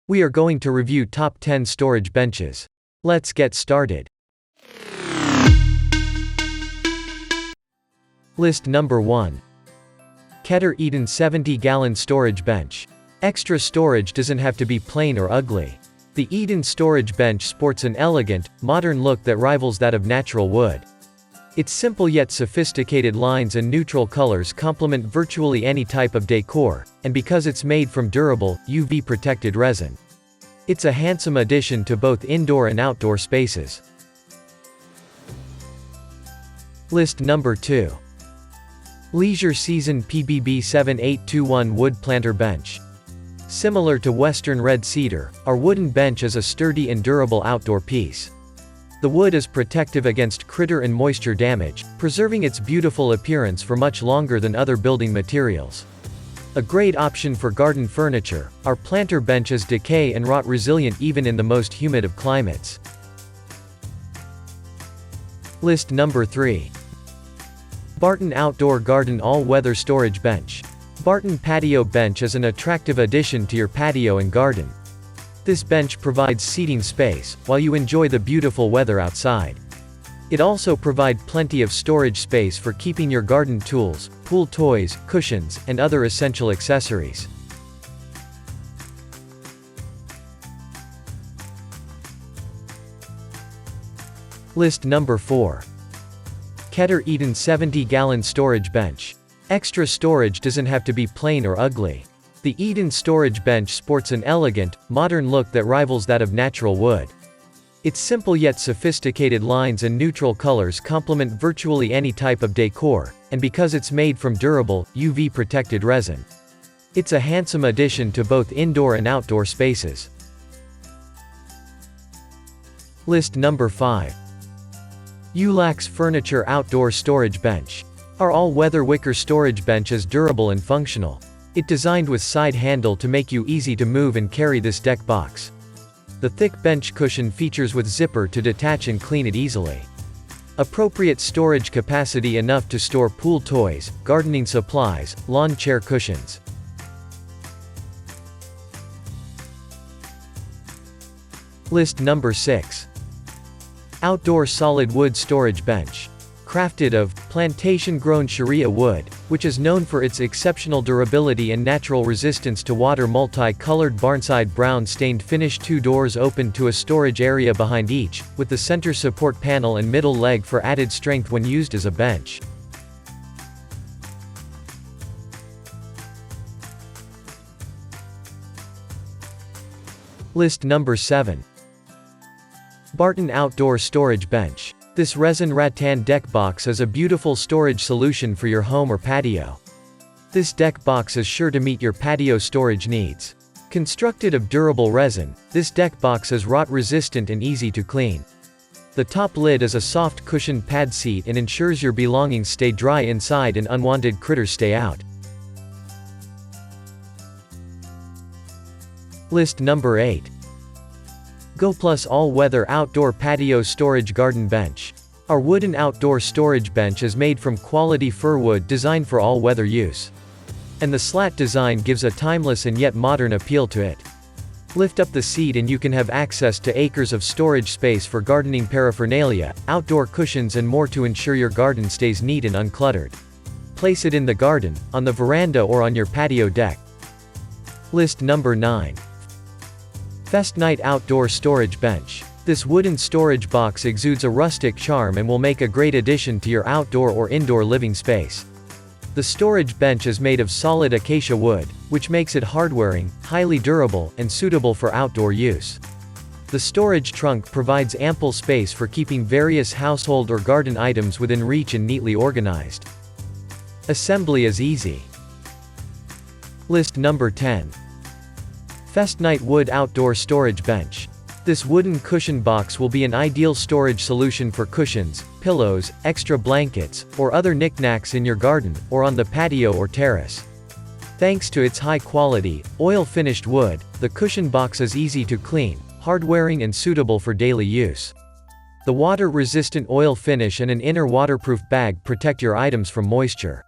We are going to review top 10 storage benches. Let's get started. List number 1. Keter Eden 70-gallon storage bench. Extra storage doesn't have to be plain or ugly. The Eden storage bench sports an elegant, modern look that rivals that of natural wood. Its simple yet sophisticated lines and neutral colors complement virtually any type of decor, and because it's made from durable, UV-protected resin. It's a handsome addition to both indoor and outdoor spaces. List number 2. Leisure Season PBB 7821 Wood Planter Bench. Similar to Western Red Cedar, our wooden bench is a sturdy and durable outdoor piece. The wood is protective against critter and moisture damage, preserving its beautiful appearance for much longer than other building materials. A great option for garden furniture, our planter bench is decay and rot resilient even in the most humid of climates. List number 3. Barton Outdoor Garden All-Weather Storage Bench. Barton Patio Bench is an attractive addition to your patio and garden. This bench provides seating space, while you enjoy the beautiful weather outside. It also provides plenty of storage space for keeping your garden tools, pool toys, cushions, and other essential accessories. List number 4. Keter Eden 70-gallon storage bench. Extra storage doesn't have to be plain or ugly. The Eden storage bench sports an elegant, modern look that rivals that of natural wood. Its simple yet sophisticated lines and neutral colors complement virtually any type of decor, and because it's made from durable, UV-protected resin. It's a handsome addition to both indoor and outdoor spaces. List number 5. Ulax Furniture Outdoor Storage Bench. Our all-weather wicker storage bench is durable and functional. It's designed with side handle to make you easy to move and carry this deck box. The thick bench cushion features with zipper to detach and clean it easily. Appropriate storage capacity enough to store pool toys, gardening supplies, lawn chair cushions. List number 6. Outdoor Solid Wood Storage Bench. Crafted of plantation-grown Sharia wood, which is known for its exceptional durability and natural resistance to water. Multi-colored barnside brown stained finish. 2 doors open to a storage area behind each, with the center support panel and middle leg for added strength when used as a bench. List number 7. Barton Outdoor Storage Bench. This resin rattan deck box is a beautiful storage solution for your home or patio. This deck box is sure to meet your patio storage needs. Constructed of durable resin, this deck box is rot resistant and easy to clean. The top lid is a soft cushioned pad seat and ensures your belongings stay dry inside and unwanted critters stay out. List number 8. GoPlus All-Weather Outdoor Patio Storage Garden Bench. Our wooden outdoor storage bench is made from quality fir wood designed for all-weather use. And the slat design gives a timeless and yet modern appeal to it. Lift up the seat and you can have access to acres of storage space for gardening paraphernalia, outdoor cushions and more to ensure your garden stays neat and uncluttered. Place it in the garden, on the veranda or on your patio deck. List number 9. Festnite Outdoor Storage Bench. This wooden storage box exudes a rustic charm and will make a great addition to your outdoor or indoor living space. The storage bench is made of solid acacia wood, which makes it hard-wearing, highly durable, and suitable for outdoor use. The storage trunk provides ample space for keeping various household or garden items within reach and neatly organized. Assembly is easy. List number 10. Festnite Wood Outdoor Storage Bench. This wooden cushion box will be an ideal storage solution for cushions, pillows, extra blankets, or other knickknacks in your garden, or on the patio or terrace. Thanks to its high-quality, oil-finished wood, the cushion box is easy to clean, hard-wearing and suitable for daily use. The water-resistant oil finish and an inner waterproof bag protect your items from moisture.